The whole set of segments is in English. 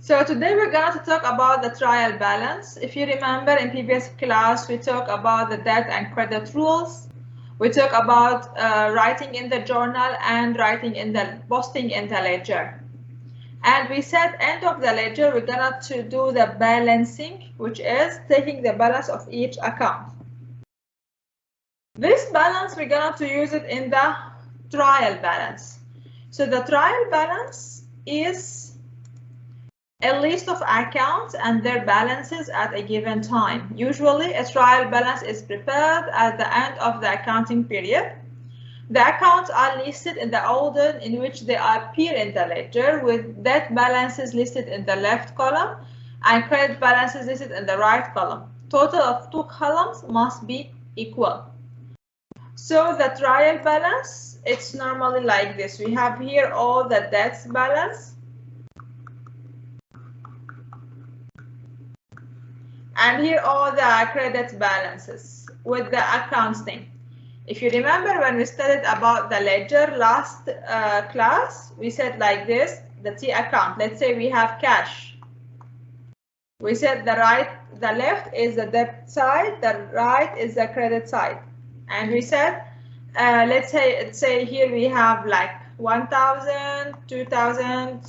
So today we're going to talk about the trial balance. If you remember, in previous class, we talked about the debt and credit rules. We talked about writing in the journal and posting in the ledger. And we said end of the ledger, we're going to do the balancing, which is taking the balance of each account. This balance, we're going to use it in the trial balance. So the trial balance is a list of accounts and their balances at a given time. Usually, a trial balance is prepared at the end of the accounting period. The accounts are listed in the order in which they appear in the ledger, with debt balances listed in the left column and credit balances listed in the right column. Total of 2 columns must be equal. So the trial balance, it's normally like this. We have here all the debts balance, and here all the credit balances with the accounts name. If you remember when we studied about the ledger last class, we said like this, the T account. Let's say we have cash. We said the left is the debt side, the right is the credit side. And we said, let's say here we have like 1,000, 2,000,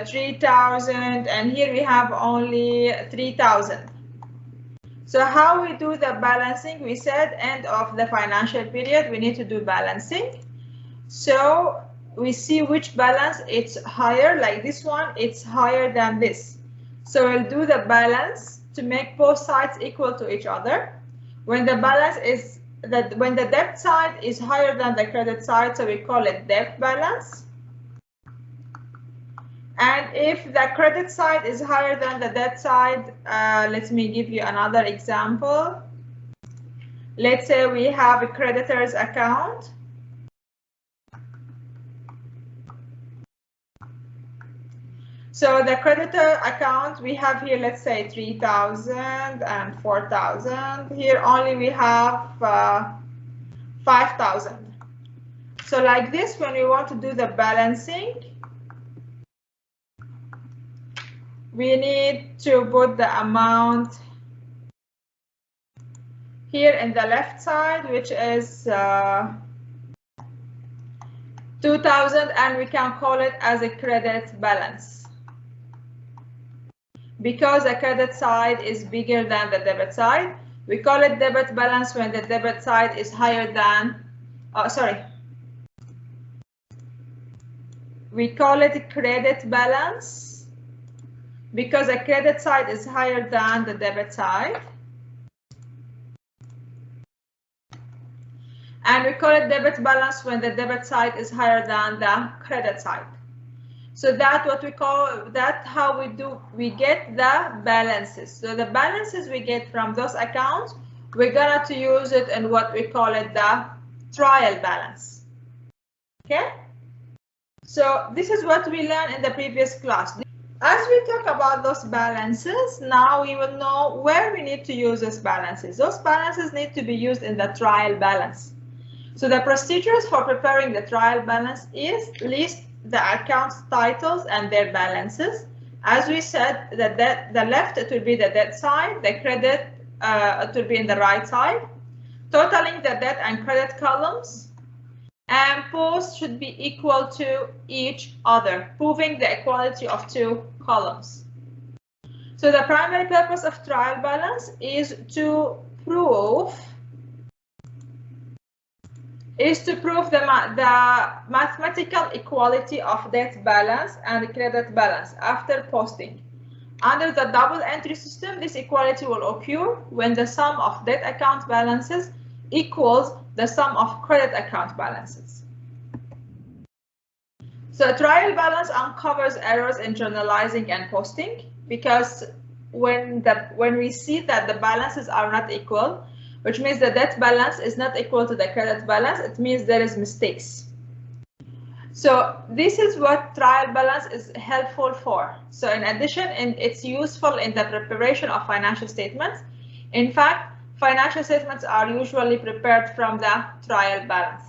3,000, and here we have only 3,000. So how we do the balancing? We said end of the financial period, we need to do balancing. So we see which balance it's higher, like this one, it's higher than this. So we'll do the balance to make both sides equal to each other. When the balance is when the debt side is higher than the credit side, so we call it debt balance. And if the credit side is higher than the debt side, let me give you another example. Let's say we have a creditor's account. So the creditor account, we have here, let's say 3,000 and 4,000. Here only we have 5,000. So like this, when we want to do the balancing, we need to put the amount here in the left side, which is 2,000, and we can call it as a credit balance, because the credit side is bigger than the debit side. We call it debit balance when the debit side is higher than, we call it credit balance because the credit side is higher than the debit side. And we call it debit balance when the debit side is higher than the credit side. So that's what we call, that's how we get the balances. So the balances we get from those accounts, we're gonna to use it in what we call it the trial balance. Okay? So this is what we learned in the previous class. As we talk about those balances, now we will know where we need to use those balances. Those balances need to be used in the trial balance. So the procedures for preparing the trial balance is list the accounts titles and their balances. As we said, the left, it will be the debt side, the credit, it will be in the right side, totaling the debt and credit columns, and posts should be equal to each other, proving the equality of 2 columns. So the primary purpose of trial balance is to prove the mathematical equality of debt balance and credit balance after posting. Under the double entry system, this equality will occur when the sum of debt account balances equals the sum of credit account balances. So trial balance uncovers errors in journalizing and posting, because when we see that the balances are not equal, which means the debt balance is not equal to the credit balance, it means there is mistakes. So this is what trial balance is helpful for. So in addition, it's useful in the preparation of financial statements. In fact, financial statements are usually prepared from the trial balance.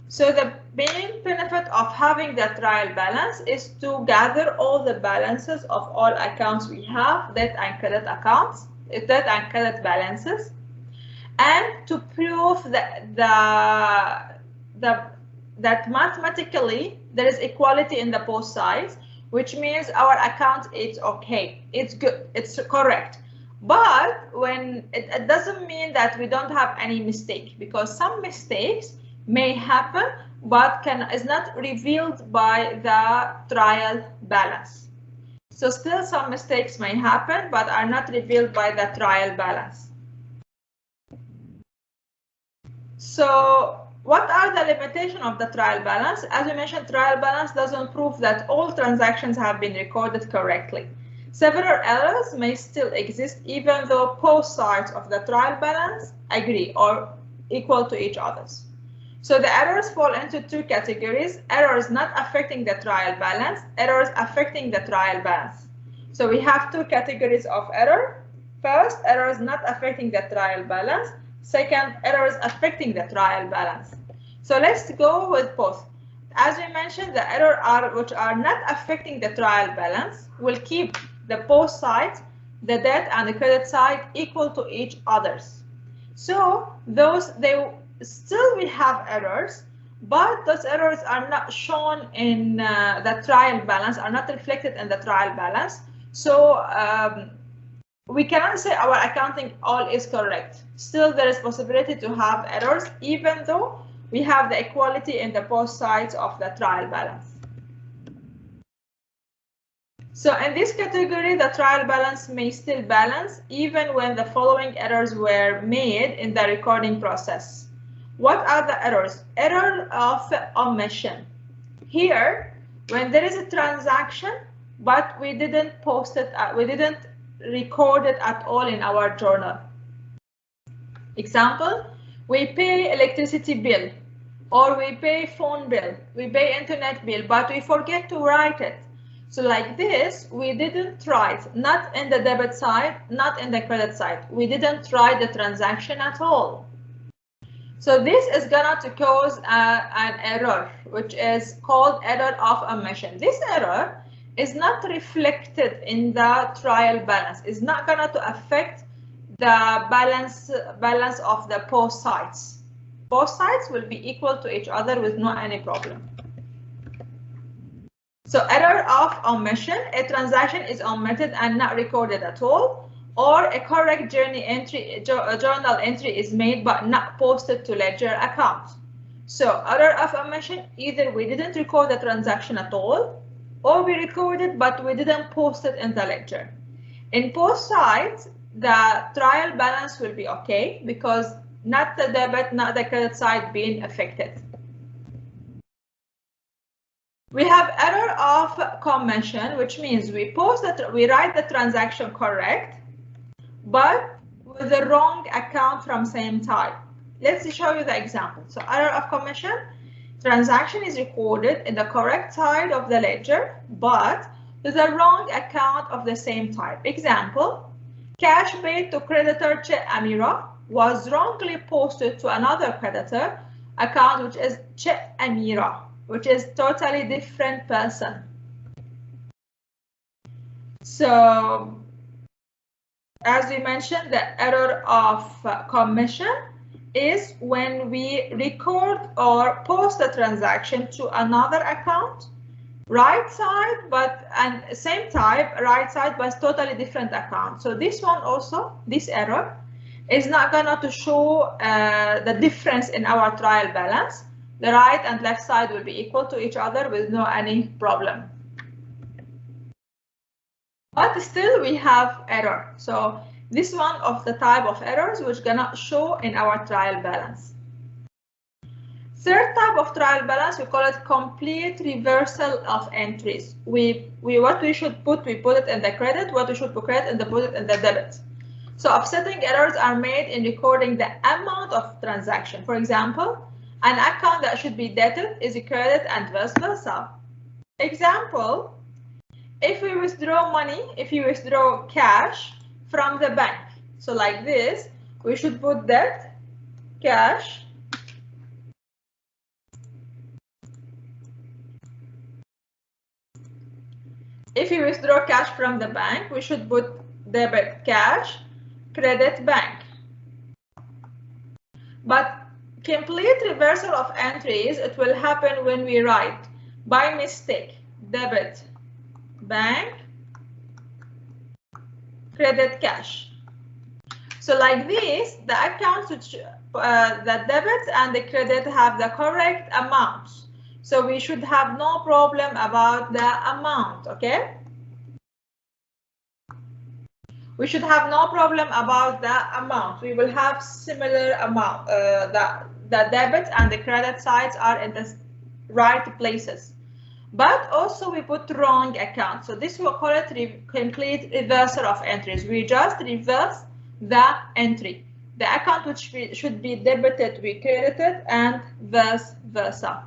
So the main benefit of having the trial balance is to gather all the balances of all accounts we have, debt and credit accounts, debt and credit balances, and to prove that that mathematically there is equality in the both sides, which means our account is okay, it's good, it's correct. But when it doesn't mean that we don't have any mistake, because some mistakes may happen but is not revealed by the trial balance. So still some mistakes may happen but are not revealed by the trial balance. So what are the limitations of the trial balance? As we mentioned, trial balance doesn't prove that all transactions have been recorded correctly. Several errors may still exist even though both sides of the trial balance agree or equal to each other. So the errors fall into two categories: errors not affecting the trial balance, errors affecting the trial balance. So we have two categories of error. First, errors not affecting the trial balance. Second, errors affecting the trial balance. So let's go with both. As we mentioned, the errors which are not affecting the trial balance will keep the both sides, the debt and the credit side, equal to each others. So they still will have errors, but those errors are not shown in the trial balance, are not reflected in the trial balance. So we cannot say our accounting all is correct. Still there is possibility to have errors even though we have the equality in the both sides of the trial balance. So in this category, the trial balance may still balance even when the following errors were made in the recording process. What are the errors? Error of omission. Here, when there is a transaction, but we didn't post it, we didn't record it at all in our journal. Example, we pay electricity bill, or we pay phone bill, we pay internet bill, but we forget to write it. So like this, we didn't write, not in the debit side, not in the credit side. We didn't write the transaction at all. So this is gonna to cause an error, which is called error of omission. This error is not reflected in the trial balance. It's not gonna to affect the balance of the both sides. Both sides will be equal to each other with no any problem. So error of omission, a transaction is omitted and not recorded at all, or a correct journal entry is made but not posted to ledger account. So error of omission, either we didn't record the transaction at all, or we recorded but we didn't post it in the ledger. In both sides, the trial balance will be okay because not the debit, not the credit side being affected. We have error of commission, which means we write the transaction correct, but with the wrong account from same type. Let's show you the example. So error of commission, transaction is recorded in the correct side of the ledger, but with the wrong account of the same type. Example, cash paid to creditor Che Amira was wrongly posted to another creditor account, which is Che Amira, which is totally different person. So as we mentioned, the error of commission is when we record or post the transaction to another account, right side, and same type, right side, but totally different account. So this one also, this error is not gonna to show the difference in our trial balance. The right and left side will be equal to each other with no any problem. But still we have error. So this one of the type of errors which cannot show in our trial balance. Third type of trial balance, we call it complete reversal of entries. What we should put, we put it in the credit, what we should put credit and put it in the debit. So offsetting errors are made in recording the amount of transaction. For example, an account that should be debted is a credit and vice versa. Example, if we withdraw money, if you withdraw cash from the bank, so like this, we should put debt, cash, If we withdraw cash from the bank, we should put debit cash, credit bank. But complete reversal of entries, it will happen when we write by mistake debit bank, credit cash. So like this, the accounts which the debit and the credit have the correct amounts. So we should have no problem about the amount, okay? We should have no problem about the amount. We will have similar amount. The debit and the credit sides are in the right places. But also we put wrong account. So this will call it complete reversal of entries. We just reverse the entry. The account which should be debited, we credited, and vice versa.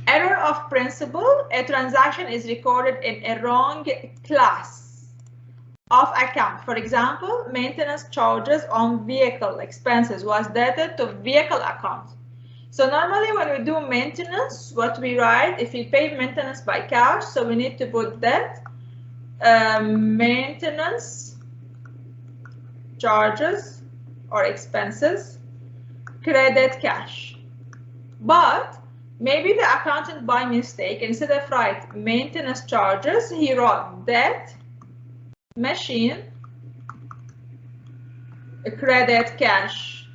Error of principal. A transaction is recorded in a wrong class of account. For example, maintenance charges on vehicle expenses was dated to vehicle account. So normally when we do maintenance, what we write, if we pay maintenance by cash, so we need to put that maintenance charges or expenses, credit cash. But maybe the accountant by mistake, instead of write maintenance charges, he wrote debt, machine, credit cash.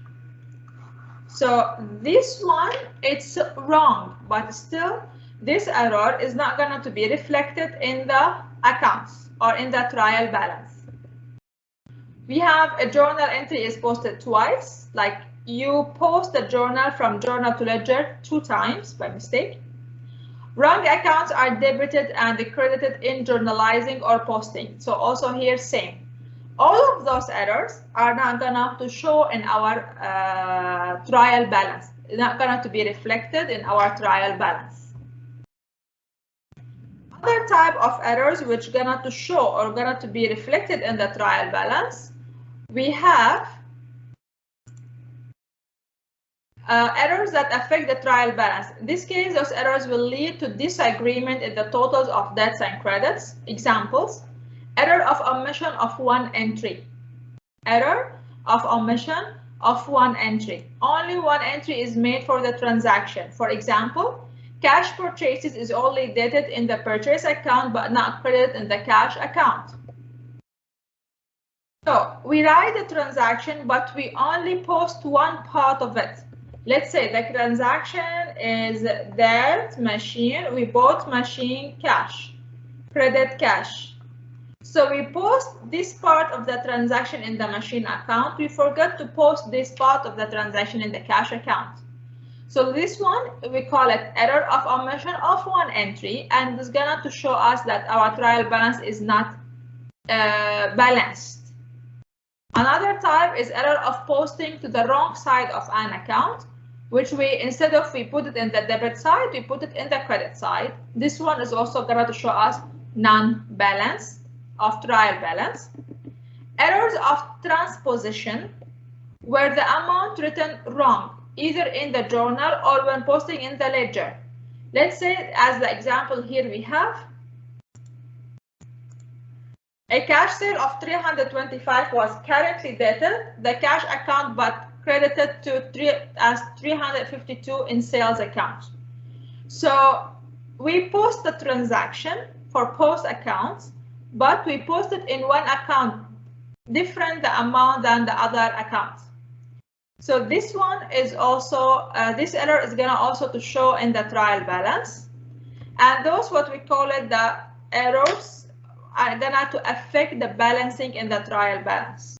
So this one, it's wrong, but still this error is not going to be reflected in the accounts or in the trial balance. We have a journal entry is posted twice, like you post the journal from journal to ledger 2 times by mistake. Wrong accounts are debited and credited in journalizing or posting. So also here same. All of those errors are not gonna to show in our trial balance. It's not gonna to be reflected in our trial balance. Other type of errors which gonna to show or gonna to be reflected in the trial balance, we have errors that affect the trial balance. In this case, those errors will lead to disagreement in the totals of debts and credits. Examples: error of omission of one entry. Error of omission of one entry. Only one entry is made for the transaction. For example, cash purchases is only dated in the purchase account but not credited in the cash account. So we write the transaction, but we only post one part of it. Let's say the transaction is debt machine. We bought machine cash, credit cash. So we post this part of the transaction in the machine account. We forgot to post this part of the transaction in the cash account. So this one, we call it error of omission of one entry, and it's gonna to show us that our trial balance is not balanced. Another type is error of posting to the wrong side of an account, which we, instead of we put it in the debit side, we put it in the credit side. This one is also going to show us non-balance of trial balance. Errors of transposition, where the amount written wrong, either in the journal or when posting in the ledger. Let's say, as the example here we have, a cash sale of 325 was currently dated, the cash account but credited to as 352 in sales account. So we post the transaction for post accounts, but we post it in one account, different the amount than the other accounts. So this one is also, this error is gonna also to show in the trial balance. And those what we call it the errors are gonna to affect the balancing in the trial balance.